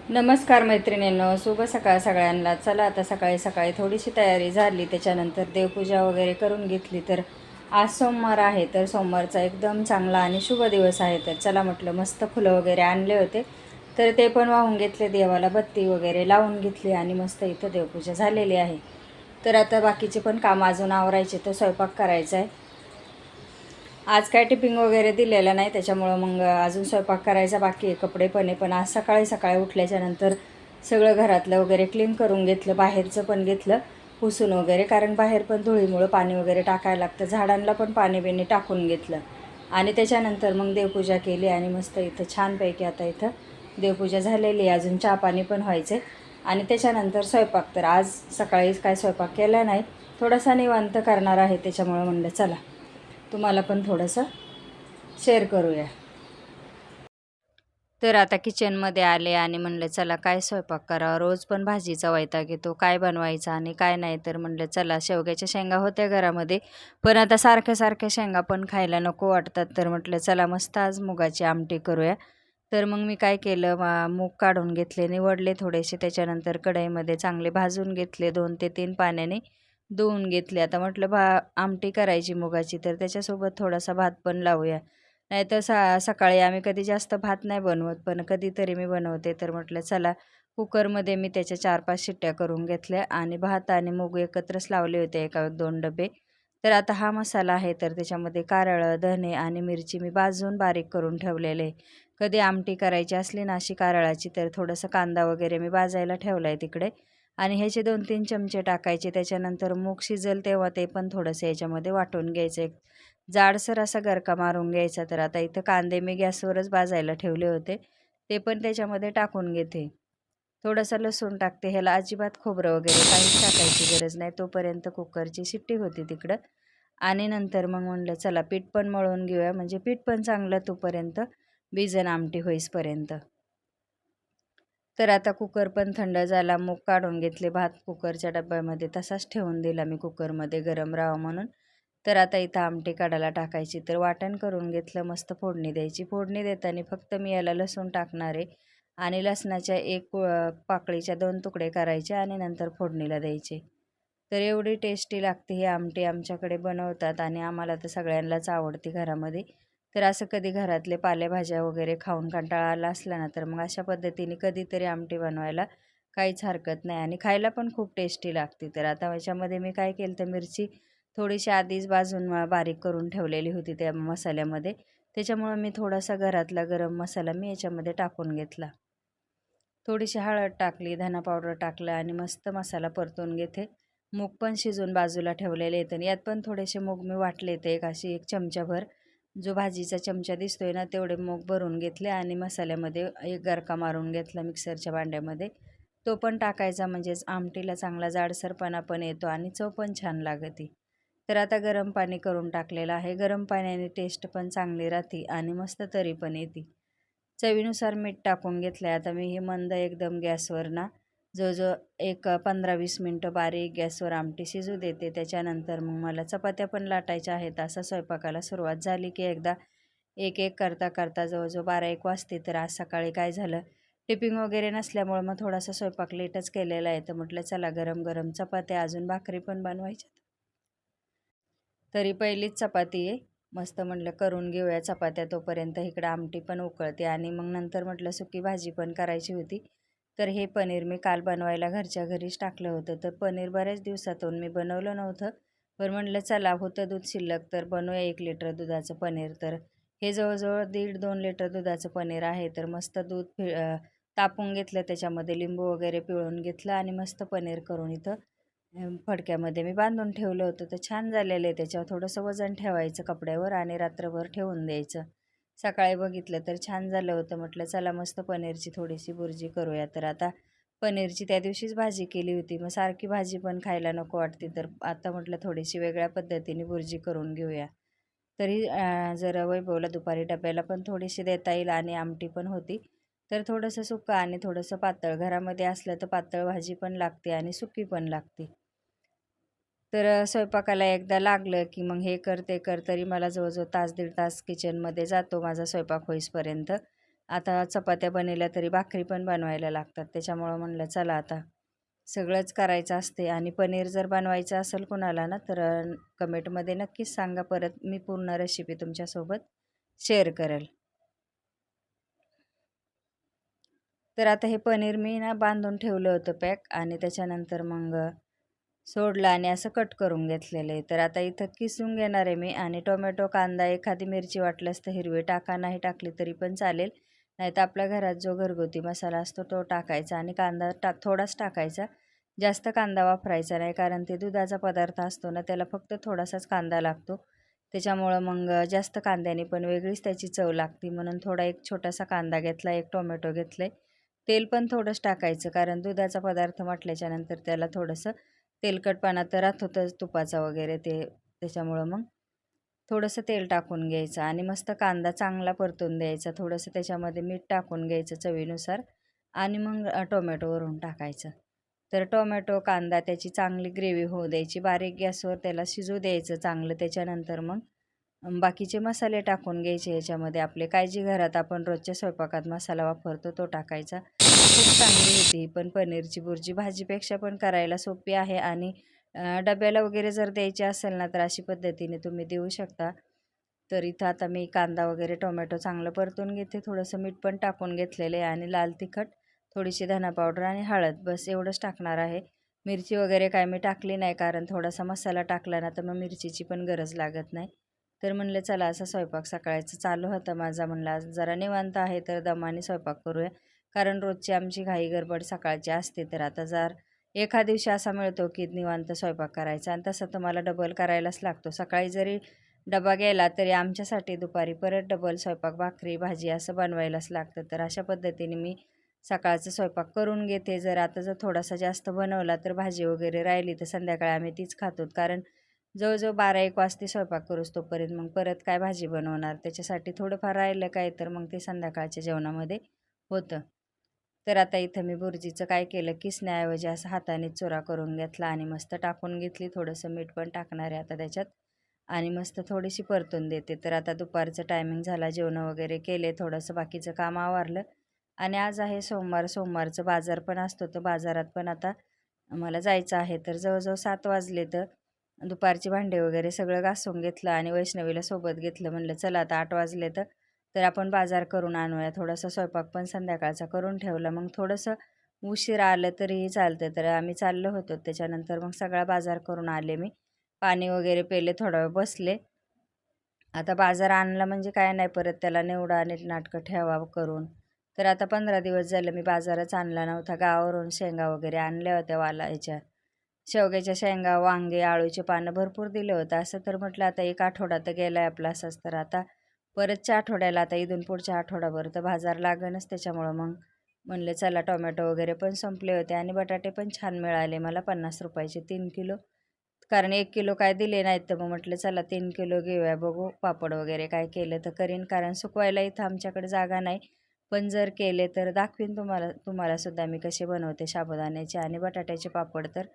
नमस्कार मैत्रिणींनो, शुभ सकाळ सगळ्यांना. चला आता सकाळी सकाळी थोडीशी तयारी झाली, त्याच्यानंतर देवपूजा वगैरे करून घेतली. तर आज सोमवार आहे, तर सोमवारचा एकदम चांगला आणि शुभ दिवस आहे. तर चला म्हटलं, मस्त फुलं वगैरे आणले होते, तर ते पण वाहून घेतले, देवाला बत्ती वगैरे लावून घेतली आणि मस्त इथं देवपूजा झालेली आहे. तर आता बाकीचे पण काम अजून आवरायचे, तर स्वयंपाक करायचा आहे. आज काय टिफिन वगैरे दिलेलं नाही, त्याच्यामुळं मग अजून स्वयंपाक करायचा बाकी आहे. कपडे पण आज सकाळी सकाळी उठल्याच्यानंतर सगळं घरातलं वगैरे क्लीन करून घेतलं, बाहेरचं पण घेतलं पुसून वगैरे, कारण बाहेर पण धुळीमुळं पाणी वगैरे टाकायला लागतं. झाडांना पण पाणी बिणी टाकून घेतलं आणि त्याच्यानंतर मग देवपूजा केली आणि मस्त इथं छानपैकी आता इथं देवपूजा झालेली आहे. अजून चहा पाणी पण व्हायचे आणि त्याच्यानंतर स्वयंपाक. तर आज सकाळीच काय स्वयंपाक केला नाही, थोडासा निवांत करणार आहे, त्याच्यामुळं म्हणलं चला तुम्हाला पण थोडंसं शेअर करूया. तर आता किचनमध्ये आले आणि म्हणलं चला काय स्वयंपाक करावा. रोज पण भाजीचा वैताग येतो, काय बनवायचा आणि काय नाही. तर म्हणलं चला, शेवग्याच्या शेंगा होत्या घरामध्ये, पण आता सारख्या सारख्या शेंगा पण खायला नको वाटतात. तर म्हटलं चला मस्त आज मुगाची आमटी करूया. तर मग मी काय केलं, मूग काढून घेतले, निवडले थोडेसे, त्याच्यानंतर कढईमध्ये चांगले भाजून घेतले, 2 ते 3 पाण्याने धुवून घेतले. आता म्हटलं आमटी करायची मुगाची, तर त्याच्यासोबत थोडासा भात पण लावूया. नाहीतर सकाळी आम्ही कधी जास्त भात नाही बनवत, पण कधीतरी मी बनवते. तर म्हटलं चला, कुकरमध्ये मी त्याच्या 4-5 शिट्ट्या करून घेतल्या आणि भात आणि मूग एकत्रच लावले होते, एका 2 डबे. तर आता हा मसाला आहे, तर त्याच्यामध्ये कारळं, धने आणि मिरची मी भाजून बारीक करून ठेवलेले आहे. कधी आमटी करायची असली ना अशी कारळाची, तर थोडंसं कांदा वगैरे मी भाजायला ठेवला आहे तिकडे आणि ह्याचे 2-3 चमचे टाकायचे. त्याच्यानंतर मूग शिजेल तेव्हा ते पण थोडंसं याच्यामध्ये वाटून घ्यायचं, जाडसर असा गरका मारून घ्यायचा. तर आता इथं कांदे मी गॅसवरच भाजायला ठेवले होते, ते पण त्याच्यामध्ये टाकून घेते. थोडंसं लसूण टाकते, ह्याला अजिबात खोबरं वगैरे काहीच टाकायची गरज नाही. तोपर्यंत कुकरची शिट्टी होती तिकडं आणि नंतर मग म्हणलं चला पीठ पण मळून घेऊया, म्हणजे पीठ पण चांगलं तोपर्यंत बिजन आमटी होईसपर्यंत. तर आता कुकर पण थंड झाला, मूग काढून घेतले, भात कुकरच्या डब्यामध्ये तसाच ठेवून दिला मी कुकरमध्ये गरम राहावं म्हणून. तर आता इथं आमटी काढायला टाकायची, तर वाटण करून घेतलं, मस्त फोडणी द्यायची. फोडणी देताना फक्त मी याला लसूण टाकणार आहे आणि लसणाच्या एक पाकळीच्या 2 तुकडे करायचे आणि नंतर फोडणीला द्यायचे. तर एवढी टेस्टी लागते ही आमटी, आमच्याकडे बनवतात आणि आम्हाला तर सगळ्यांनाच आवडते घरामध्ये. तर असं कधी घरातले पालेभाज्या वगैरे खाऊन कंटाळा आला असला ना, तर मग अशा पद्धतीने कधीतरी आमटी बनवायला काहीच हरकत नाही आणि खायला पण खूप टेस्टी लागते. तर आता याच्यामध्ये मी काय केलं, तर मिरची थोडीशी आधीच भाजून बारीक करून ठेवलेली होती त्या मसाल्यामध्ये, त्याच्यामुळं मी थोडासा घरातला गरम मसाला मी याच्यामध्ये टाकून घेतला. थोडीशी हळद टाकली, धना पावडर टाकलं आणि मस्त मसाला परतून घेते. मूग पण शिजून बाजूला ठेवलेले आहेत आणि यात पण थोडेसे मूग मी वाटले, ते एक चमचाभर, जो भाजीचा चमचा दिसतोय ना तेवढे मूग भरून घेतले आणि मसाल्यामध्ये एक गरका मारून घेतला मिक्सरच्या भांड्यामध्ये. तो पण टाकायचा, म्हणजेच आमटीला चांगला जाडसरपणा पण येतो आणि चव पण छान लागते. तर आता गरम पाणी करून टाकलेलं आहे. गरम पाण्याने टेस्ट पण चांगली राहते आणि मस्त तरी पण येते. चवीनुसार मीठ टाकून घेतलं आहे. आता मी हे मंद एकदम गॅसवर ना जवळजवळ एक 15-20 मिनटं बारीक गॅसवर आमटी शिजू देते. त्याच्यानंतर मग मला चपात्या पण लाटायच्या आहेत. असा स्वयंपाकाला सुरुवात झाली की एकदा एक एक करता करता जवळजवळ 12-1 वाजते. तर आज सकाळी काय झालं, टिफिन वगैरे नसल्यामुळं मग थोडासा स्वयंपाक लेटच केलेला आहे. तर म्हटलं चला गरम गरम चपात्या, अजून भाकरी पण बनवायच्या. तरी पहिलीच चपाती आहे. मस्त म्हटलं करून घेऊया चपात्या, तोपर्यंत इकडं आमटी पण उकळते आणि मग नंतर म्हटलं सुकी भाजी पण करायची होती. तर हे पनीर मी काल बनवायला घरच्या घरीच टाकलं होतं. तर पनीर बऱ्याच दिवसातून मी बनवलं नव्हतं. पण म्हटलं चला होतं दूध शिल्लक, तर बनवूया 1 लिटर दुधाचं पनीर. तर हे जवळजवळ 1.5-2 लिटर दुधाचं पनीर आहे. तर मस्त दूध तापून घेतलं, त्याच्यामध्ये लिंबू वगैरे पिळून घेतलं आणि मस्त पनीर करून इथं फडक्यामध्ये मी बांधून ठेवलं होतं. तर छान झालेलं आहे. त्याच्यावर थोडंसं वजन ठेवायचं कपड्यावर आणि रात्रभर ठेवून द्यायचं. सकाळी बघितलं तर छान झालं होतं. म्हटलं चला मस्त पनीरची थोडीशी बुर्जी करूया. तर आता पनीरची त्या दिवशीच भाजी केली होती, मग सारखी भाजी पण खायला नको वाटते. तर आता म्हटलं थोडीशी वेगळ्या पद्धतीने बुर्जी करून घेऊया. तरी जरा वैभवला दुपारी डब्याला पण थोडीशी देता येईल आणि आमटी पण होती. तर थोडंसं सुक्कं आणि थोडंसं पातळ, घरामध्ये असलं तर पातळ भाजी पण लागते आणि सुकी पण लागते. तर स्वयंपाकाला एकदा लागलं की मग हे कर ते कर, तरी मला जवळजवळ तास दीड तास किचनमध्ये जातो माझा स्वयंपाक होईसपर्यंत. आता चपात्या बनवल्या तरी भाकरी पण बनवायला लागतात. त्याच्यामुळं म्हणलं चला आता सगळंच करायचं असते. आणि पनीर जर बनवायचं असेल कुणाला ना तर कमेंटमध्ये नक्कीच सांगा. परत मी पूर्ण रेसिपी तुमच्यासोबत शेअर करेल. तर आता हे पनीर मी ना बांधून ठेवलं होतं पॅक, आणि त्याच्यानंतर मग सोडलं आणि असं कट करून घेतलेलं आहे. तर आता इथं किसून घेणार आहे मी, आणि टोमॅटो, कांदा, एखादी मिरची वाटल्यास तर हिरवी टाका, नाही टाकली तरी पण चालेल. नाहीतर आपल्या घरात जो घरगुती मसाला असतो तो टाकायचा, आणि कांदा थोडाच टाकायचा. जास्त कांदा वापरायचा नाही, कारण ते दुधाचा पदार्थ असतो ना, त्याला फक्त थोडासाच कांदा लागतो. त्याच्यामुळं मग जास्त कांद्याने पण वेगळीच त्याची चव लागते. म्हणून थोडा एक छोटासा कांदा घेतला, एक टोमॅटो घेतले. तेल पण थोडंच टाकायचं, कारण दुधाचा पदार्थ म्हटल्याच्यानंतर त्याला थोडंसं तेलकटपणा तर राहतोच तुपाचा वगैरे त्याच्यामुळं मग थोडंसं तेल टाकून घ्यायचं, आणि मस्त कांदा चांगला परतून द्यायचा. थोडंसं त्याच्यामध्ये मीठ टाकून घ्यायचं चवीनुसार, आणि मग टोमॅटो वरून टाकायचं. तर टोमॅटो, कांदा त्याची चांगली ग्रेव्ही होऊ द्यायची. बारीक गॅसवर त्याला शिजू द्यायचं चांगलं. त्याच्यानंतर मग बाकीचे मसाले टाकून घ्यायचे ह्याच्यामध्ये. आपले काय जे घरात आपण रोजच्या स्वयंपाकात मसाला वापरतो तो टाकायचा. खूप चांगली होती ही पण पनीरची बुर्जी. भाजीपेक्षा पण करायला सोपी आहे, आणि डब्याला वगैरे जर द्यायची असेल ना तर अशी पद्धतीने तुम्ही देऊ शकता. तर इथं आता मी कांदा वगैरे टोमॅटो चांगलं परतून घेते. थोडंसं मीठ पण टाकून घेतलेलं आहे, आणि लाल तिखट, थोडीशी धना पावडर आणि हळद, बस एवढंच टाकणार आहे. मिरची वगैरे काय मी टाकली नाही, कारण थोडासा मसाला टाकला ना तर मग मिरचीची पण गरज लागत नाही. तर म्हणलं चला असा स्वयंपाक सकाळचं चालू होतं माझा. म्हणलं आज जरा निवांत आहे तर दमाने स्वयंपाक करूया, कारण रोजची आमची घाई गडबड सकाळची असते. तर आता जर एखाद दिवशी असा मिळतो की निवांत स्वयंपाक करायचा, आणि तसं तर मला डबल करायलाच लागतो. सकाळी जरी डबा गेला तरी आमच्यासाठी दुपारी परत डबल स्वयंपाक, भाकरी, भाजी असं बनवायलाच लागतं. तर अशा पद्धतीने मी सकाळचा स्वयंपाक करून घेते. जर थोडासा जास्त बनवला तर भाजी वगैरे राहिली तर संध्याकाळी आम्ही तीच खातो, कारण जवळजवळ 12-1 वाजते स्वयंपाक करूच तोपर्यंत. मग परत काय भाजी बनवणार, त्याच्यासाठी थोडंफार राहिलं काय तर मग ते संध्याकाळच्या जेवणामध्ये होतं. तर आता इथं मी बुर्जीचं काय केलं, किसण्याऐवजी असं हाताने चुरा करून घेतला, आणि मस्त टाकून घेतली. थोडंसं मीठ पण टाकणार आहे आता त्याच्यात, आणि मस्त थोडीशी परतून देते. तर आता दुपारचं टायमिंग झाला, जेवणं वगैरे केले, थोडंसं बाकीचं काम आवरलं. आणि आज आहे सोमवार. सोमवारचं बाजार पण असतो, तर बाजारात पण आता मला जायचं आहे. तर जवळजवळ 7 वाजले. तर दुपारची भांडे वगैरे सगळं घासून घेतलं, आणि वैष्णवीला सोबत घेतलं. म्हणलं चला आता 8 वाजले तर आपण बाजार करून आणूया. थोडासा स्वयंपाक पण संध्याकाळचा करून ठेवला. मग थोडंसं उशीर आलं तरीही चालतं. तर आम्ही चाललो होतो. त्याच्यानंतर मग सगळा बाजार करून आले मी. पाणी वगैरे पेले, थोडा वेळ बसले. आता बाजार आणला म्हणजे काय नाही, परत त्याला निवडा, नीटनाटकं ठेवा करून. तर आता 15 दिवस झाले मी बाजारच आणला नव्हता. गावावरून शेंगा वगैरे आणल्या होत्या शेवग्याच्या शेंगा, वांगे, आळूचे पानं भरपूर दिलं होतं. असं तर म्हटलं आता 1 आठवडा तर गेला आहे आपला असंच. तर आता परतच्या आठवड्याला, आता इथून पुढच्या आठवडाभर तर बाजार लागणच. त्याच्यामुळं मग म्हणलं चला, टोमॅटो वगैरे पण संपले होते, आणि बटाटे पण छान मिळाले मला 50 रुपयाचे 3 किलो. कारण 1 किलो काय दिले नाहीत, तर मग म्हटलं चला 3 किलो घेऊया, बघू पापड वगैरे काय केलं तर करीन, कारण सुकवायला इथं आमच्याकडे जागा नाही. पण जर केले तर दाखवीन तुम्हाला सुद्धा मी कसे बनवते साबुदाण्याचे आणि बटाट्याचे पापड. तर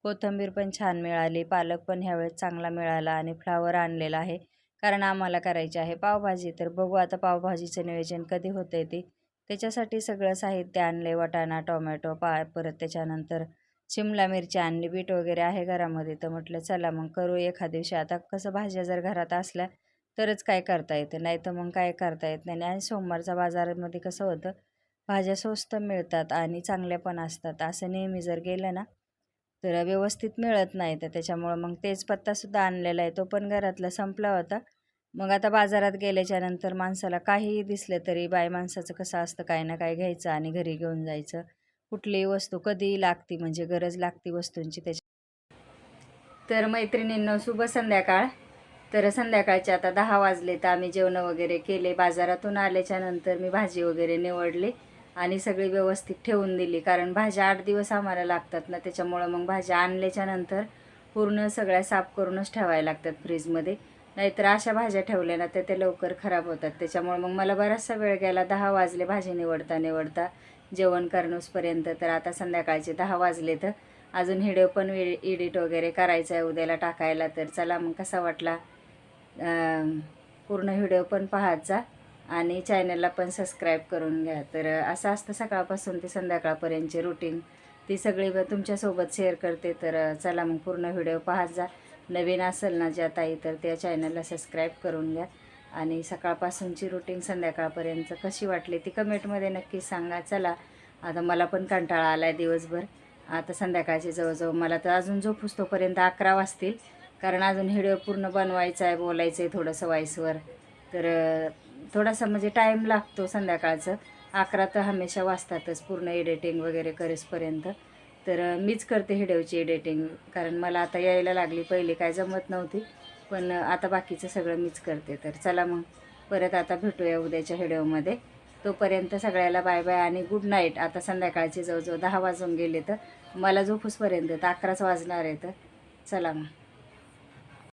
कोथिंबीर पण छान मिळाली, पालक पण ह्यावेळेस चांगला मिळाला, आणि फ्लावर आणलेला आहे, कारण आम्हाला करायची आहे पावभाजी. तर बघू आता पावभाजीचं नियोजन कधी होतंय ते. त्याच्यासाठी सगळं साहित्य आणले, वाटाणा, टोमॅटो, परत त्याच्यानंतर शिमला मिरची आणली, बीट वगैरे आहे घरामध्ये. तर म्हटलं चला मग करू एखाद दिवशी. आता कसं भाज्या जर घरात असल्या तरच काय करता येतं, नाही तर मग काय करता येत नाही. आणि सोमवारच्या बाजारामध्ये कसं होतं, भाज्या स्वस्त मिळतात आणि चांगल्या पण असतात. असं नेहमी जर गेलं ना तर व्यवस्थित मिळत नाही. तर त्याच्यामुळं मग तेजपत्तासुद्धा आणलेला आहे, तो पण घरातला संपला होता. मग आता बाजारात गेल्याच्यानंतर माणसाला काहीही दिसलं तरी बाई माणसाचं कसं असतं, काय ना काय घ्यायचं आणि घरी घेऊन जायचं. कुठलीही वस्तू कधीही लागती, म्हणजे गरज लागती वस्तूंची तर मैत्रिणींनो, शुभ संध्याकाळ. तर संध्याकाळचे आता 10 वाजले. तर आम्ही जेवणं वगैरे केले. बाजारातून आल्याच्यानंतर मी भाजी वगैरे निवडली आणि सगळी व्यवस्थित ठेवून दिली, कारण भाज्या 8 दिवस आम्हाला लागतात ना. त्याच्यामुळं मग भाज्या आणल्याच्यानंतर पूर्ण सगळ्या साफ करूनच ठेवायला लागतात फ्रीजमध्ये. नाहीतर अशा भाज्या ठेवल्या ना तर ते लवकर खराब होतात. त्याच्यामुळे मग मला बराचसा वेळ गेला, 10 वाजले भाजी निवडता जेवण करणूसपर्यंत. तर आता संध्याकाळचे 10 वाजले. तर अजून व्हिडिओ पण एडिट वगैरे करायचा आहे उद्याला टाकायला. तर चला मग कसा वाटला पूर्ण व्हिडिओ पण पाहायचा. आणि चॅनलला पण सबस्क्राईब करून घ्या. तर असं असतं सकाळपासून ते संध्याकाळपर्यंतचे रुटीन, ती सगळी तुमच्यासोबत शेअर करते. तर चला मग पूर्ण व्हिडिओ पाहत जा. नवीन असेल ना ज्या ताई तर त्या चॅनलला सबस्क्राईब करून घ्या. आणि सकाळपासूनची रुटीन संध्याकाळपर्यंत कशी वाटली ती कमेंटमध्ये नक्की सांगा. चला आता मला पण कंटाळा आला आहे दिवसभर. आता संध्याकाळचे जवळजवळ मला तर अजून झोपूस तोपर्यंत 11 वाजतील, कारण अजून व्हिडिओ पूर्ण बनवायचा आहे, बोलायचं आहे थोडंसं व्हॉईसवर. तर थोडासा म्हणजे टाईम लागतो संध्याकाळचं. 11 तर हमेशा वाजतातच पूर्ण एडिटिंग वगैरे करेसपर्यंत. तर मीच करते व्हिडिओची एडिटिंग, कारण मला आता यायला लागली, पहिली काय जमत नव्हती, पण आता बाकीचं सगळं मीच करते. तर चला मग परत आता भेटूया उद्याच्या व्हिडिओमध्ये. तोपर्यंत सगळ्याला बाय बाय आणि गुड नाईट. आता संध्याकाळचे जवळजवळ 10 वाजून गेले, तर मला झोपूसपर्यंत तर 11च वाजणार आहे. तर चला मग.